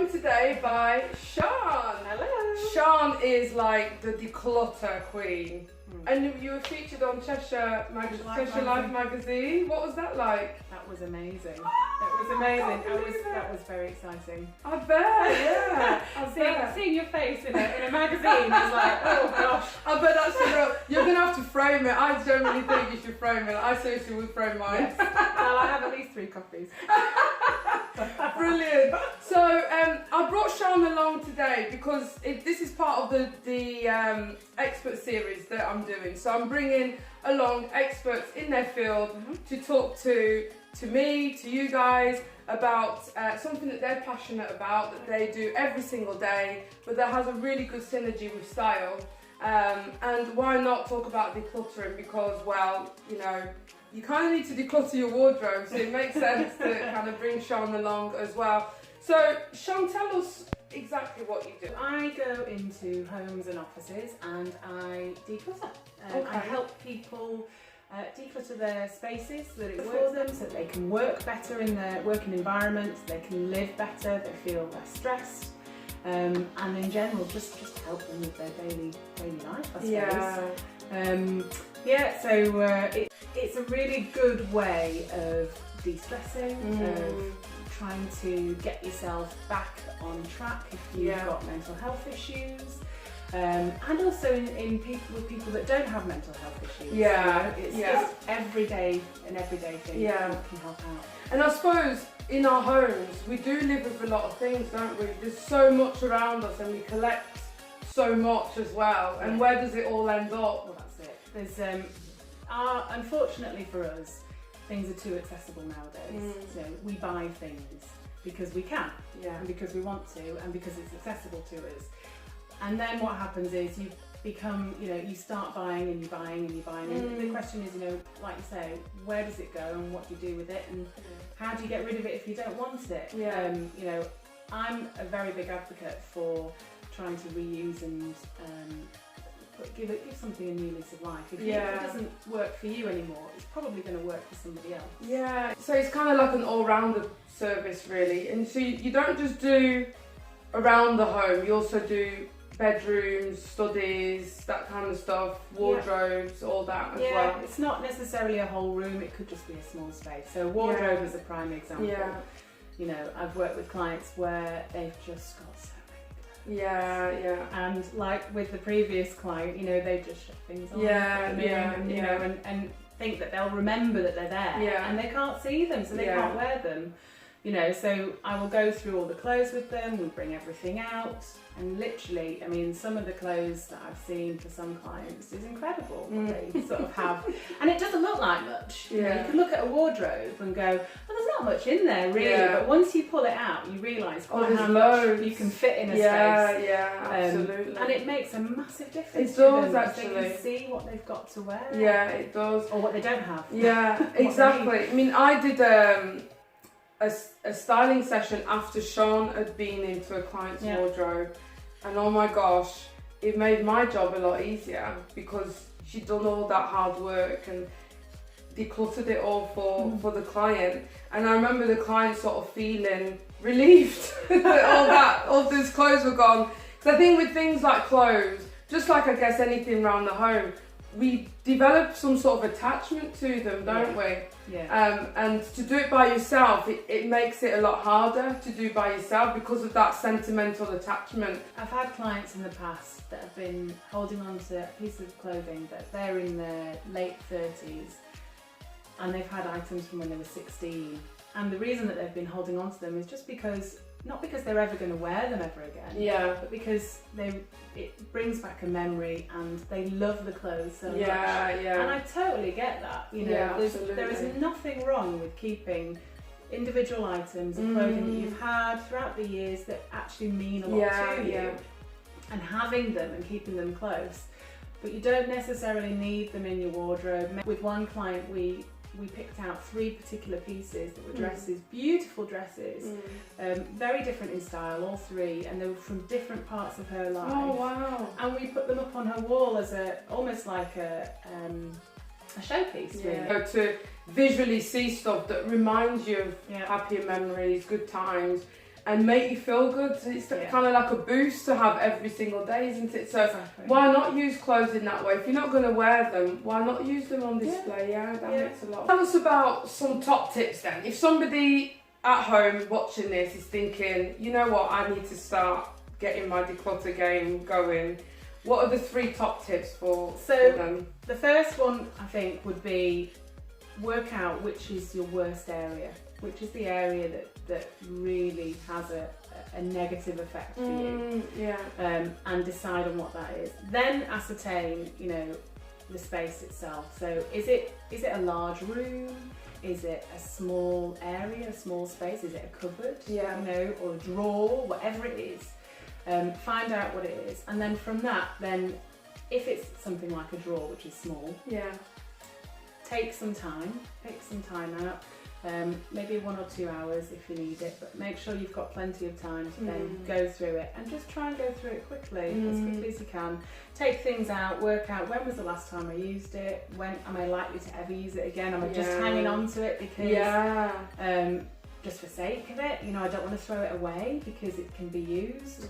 joined today by Sian. Hello. Sian is like the declutter queen. And you were featured on Cheshire Life magazine. What was that like? That was amazing. That was amazing. That was very exciting. I bet, yeah. I bet. Seeing your face in a magazine was like, oh gosh. I bet that's real. You're going to have to frame it. I generally think you should frame it. I seriously would frame mine. Yes. Well, I have at least 3 copies. Brilliant. So I brought Sian along today because this is part of the expert series that I'm doing. So I'm bringing along experts in their field to talk to me, to you guys, about something that they're passionate about, that they do every single day, but that has a really good synergy with style. And why not talk about decluttering? Because, well, you know, you kind of need to declutter your wardrobe, so it makes sense to kind of bring Sian along as well. So, Sian, tell us exactly what you do. I go into homes and offices and I declutter. I help people declutter their spaces so that it works for them, so that they can work better in their working environment, they can live better, they feel less stressed. And in general, just help them with their daily life, I suppose. It's a really good way of de-stressing, of trying to get yourself back on track if you've got mental health issues. And also in people that don't have mental health issues. It's just an everyday thing that can help out. And I suppose in our homes we do live with a lot of things, don't we? There's so much around us and we collect so much as well. And where does it all end up? Well, that's it. There's unfortunately for us, things are too accessible nowadays. So we buy things because we can, and because we want to, and because it's accessible to us. And then what happens is you become, you start buying and you're buying and you're buying. And the question is, like you say, where does it go and what do you do with it, and how do you get rid of it if you don't want it? I'm a very big advocate for trying to reuse and give something a new lease of life. If it doesn't work for you anymore, it's probably going to work for somebody else. Yeah. So it's kind of like an all-rounder service, really. And so you don't just do around the home, you also do bedrooms, studies, that kind of stuff, wardrobes, all that as well. Yeah, it's not necessarily a whole room, it could just be a small space. So wardrobe is a prime example. I've worked with clients where they've just got so many clothes. And like with the previous client, they just shut things on and think that they'll remember that they're there, and they can't see them, so they can't wear them. So I will go through all the clothes with them, we bring everything out, and literally, some of the clothes that I've seen for some clients is incredible what they sort of have. And it doesn't look like much. You can look at a wardrobe and go, well, there's not much in there really, but once you pull it out, you realise how much you can fit in a space. Absolutely. And it makes a massive difference. It does, to them, actually. They can see what they've got to wear. Yeah, it does. Or what they don't have. Yeah, exactly. I did a styling session after Sian had been into a client's wardrobe, and oh my gosh, it made my job a lot easier because she'd done all that hard work and decluttered it all for the client. And I remember the client sort of feeling relieved that all those clothes were gone. Because I think with things like clothes, just like I guess anything around the home, we develop some sort of attachment to them, don't we? And to do it by yourself, it makes it a lot harder to do by yourself because of that sentimental attachment. I've had clients in the past that have been holding on to a piece of clothing that they're in their late 30s, and they've had items from when they were 16. And the reason that they've been holding on to them is just because, not because they're ever going to wear them ever again, but because it brings back a memory and they love the clothes so much. And I totally get that. There is nothing wrong with keeping individual items of clothing that you've had throughout the years that actually mean a lot to you, and having them and keeping them close. But you don't necessarily need them in your wardrobe. With one client, we picked out 3 particular pieces that were dresses, beautiful dresses, very different in style, all 3, and they were from different parts of her life. Oh wow! And we put them up on her wall as almost like a showpiece, really. To visually see stuff that reminds you of happier memories, good times. and make you feel good. So it's kind of like a boost to have every single day, isn't it? So why not use clothes in that way? If you're not going to wear them, why not use them on display? That makes a lot. Tell us about some top tips then. If somebody at home watching this is thinking, you know what, I need to start getting my declutter game going, what are the 3 top tips for them? The first one, I think, would be work out which is your worst area, which is the area that really has a negative effect for you, and decide on what that is. Then ascertain, you know, the space itself. So is it a large room? Is it a small area, a small space? Is it a cupboard, you know, or a drawer, whatever it is? Find out what it is, and then from that, then if it's something like a drawer, which is small, take some time out, maybe 1 or 2 hours if you need it, but make sure you've got plenty of time to then go through it, and just try and go through it as quickly as you can. Take things out, work out when was the last time I used it, when am I likely to ever use it again, am I just hanging on to it because just for sake of it, you know, I don't want to throw it away because it can be used.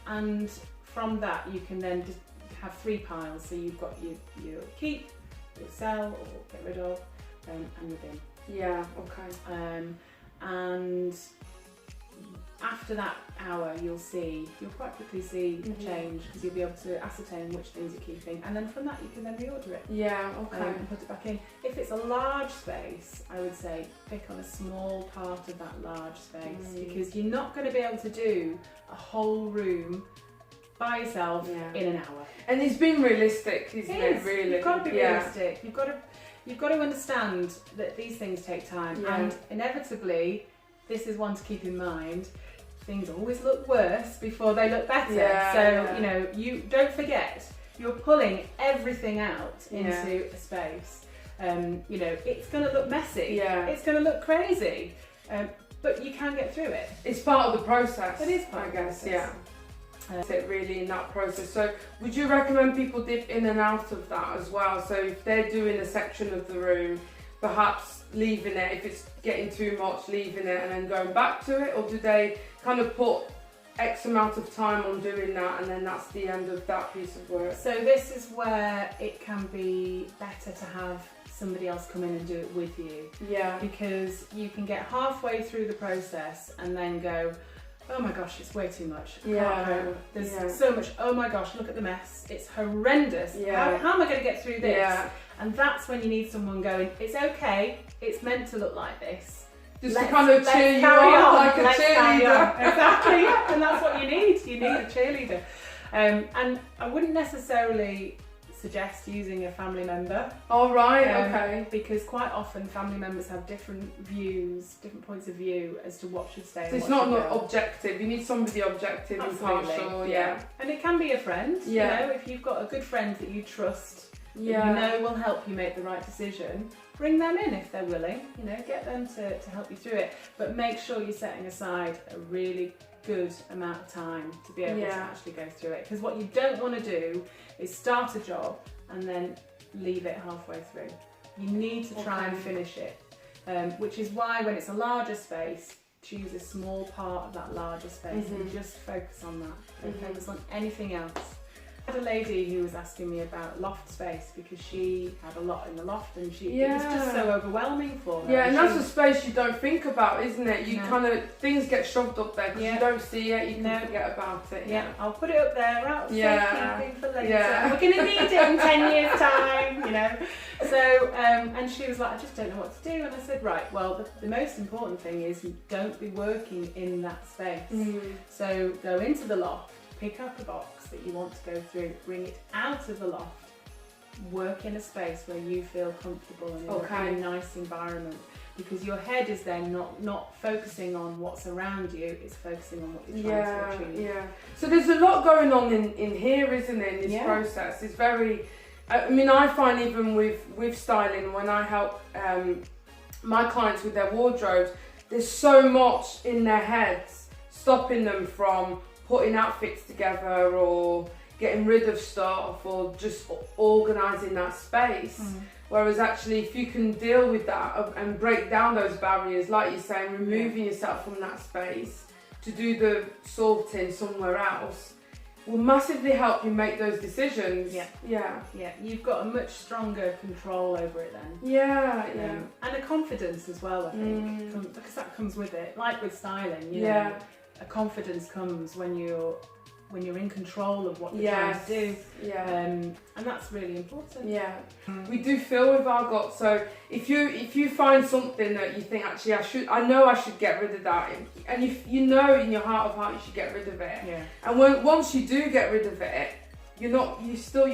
And from that you can then just have 3 piles, so you've got your keep, your sell or get rid of, and your bin. And after that hour you'll quite quickly see a change, because you'll be able to ascertain which things you're keeping, and then from that you can then reorder it. And put it back in. If it's a large space, I would say pick on a small part of that large space, because you're not going to be able to do a whole room by yourself in an hour. And it's been realistic, isn't it? Really, you've got to be realistic. You've got to understand that these things take time, and inevitably, this is one to keep in mind. Things always look worse before they look better. You know, you don't forget, you're pulling everything out into a space. You know, it's going to look messy. It's going to look crazy, but you can get through it. It's part of the process. It is part, I guess. It really in that process. So would you recommend people dip in and out of that as well? So if they're doing a section of the room, perhaps leaving it, if it's getting too much, leaving it and then going back to it, or do they kind of put X amount of time on doing that and then that's the end of that piece of work? So this is where it can be better to have somebody else come in and do it with you. Because you can get halfway through the process and then go, oh my gosh, it's way too much. There's so much, oh my gosh, look at the mess. It's horrendous. How am I going to get through this? And that's when you need someone going, it's okay, it's meant to look like this. Just to kind of cheer you on like a cheerleader. Exactly, and that's what you need. You need a cheerleader. And I wouldn't necessarily suggest using a family member. Okay. Because quite often family members have different views, different points of view as to what should stay. So it's not objective. You need somebody objective, impartial. And it can be a friend. You know, if you've got a good friend that you trust, that you know will help you make the right decision, bring them in if they're willing. You know, get them to help you through it. But make sure you're setting aside a really good amount of time to be able to actually go through it, because what you don't want to do is start a job and then leave it halfway through. You need to try and finish it, which is why when it's a larger space, choose a small part of that larger space and just focus on that. Don't focus on anything else. I had a lady who was asking me about loft space because she had a lot in the loft and it was just so overwhelming for her. And that's a space you don't think about, isn't it? You kind of, things get shoved up there because you don't see it, you can forget about it. I'll put it up there, out safekeeping for later. We're going to need it in 10 years' time, you know. So, and she was like, I just don't know what to do. And I said, right, well, the most important thing is you don't be working in that space. So go into the loft, pick up a box that you want to go through, bring it out of the loft, work in a space where you feel comfortable and in a nice environment, because your head is then not focusing on what's around you, it's focusing on what you're trying to achieve. So there's a lot going on in here, isn't it, in this process? It's very, I mean, I find even with styling, when I help my clients with their wardrobes, there's so much in their heads stopping them from putting outfits together or getting rid of stuff or just organising that space. Whereas actually if you can deal with that and break down those barriers, like you're saying, removing yourself from that space to do the sorting somewhere else will massively help you make those decisions. Yeah, you've got a much stronger control over it then. Yeah. And a confidence as well, I think, because that comes with it. Like with styling, you know, a confidence comes when you're in control of what you're trying to do. And that's really important. We do feel with our gut. So if you find something that you think, actually I know I should get rid of that, and you know in your heart of heart you should get rid of it. And once you do get rid of it, you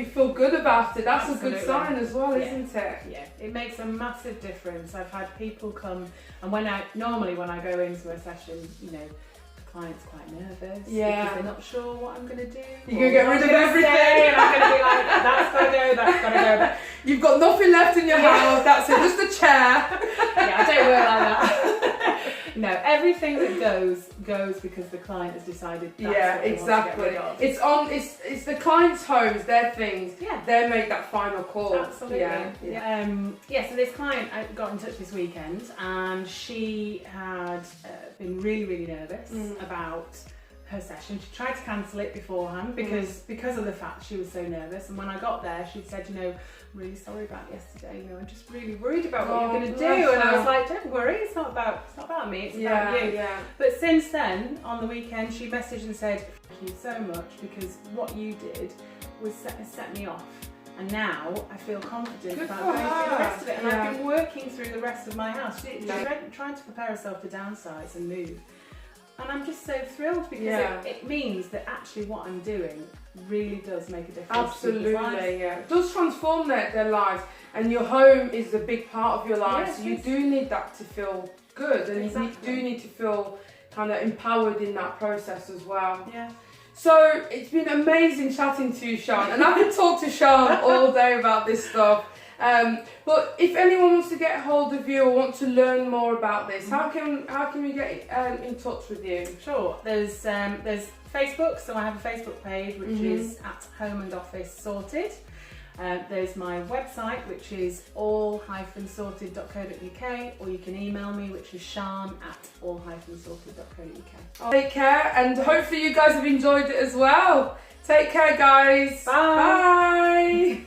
feel good about it. That's Absolutely. A good sign as well, isn't it? Yeah, it makes a massive difference. I've had people come, and when I go into a session, you know, client's quite nervous because they're not sure what I'm going to do. You're going to get rid of everything. And I'm going to be like, that's got to go, that's got to go. You've got nothing left in your house, that's it, just a chair. I don't work like that. No, everything that goes because the client has decided that's exactly. It's the client's homes, their things. They make that final call. Absolutely. So this client got in touch this weekend, and she had been really, really nervous about her session. She tried to cancel it beforehand because of the fact she was so nervous. And when I got there, she said, you know, really sorry about yesterday. You know, I'm just really worried about what you're going to do. And I was like, don't worry, it's not about me. It's about you. But since then, on the weekend, she messaged and said, thank you so much, because what you did was set me off. And now I feel confident about going through the rest of it. And I've been working through the rest of my house. She's trying to prepare herself to downsize and move. And I'm just so thrilled because it means that actually what I'm doing really does make a difference. Absolutely, It does transform their lives, and your home is a big part of your life, so you do need that to feel good, and you do need to feel kind of empowered in that process as well. So it's been amazing chatting to you, Sian, and I could talk to Sian all day about this stuff. But if anyone wants to get hold of you or want to learn more about this, how can we get in touch with you? Sure. There's Facebook, so I have a Facebook page which is at Home and Office Sorted. There's my website, which is all-sorted.co.uk, or you can email me, which is sian@all-sorted.co.uk. Take care, and hopefully you guys have enjoyed it as well. Take care, guys. Bye. Bye.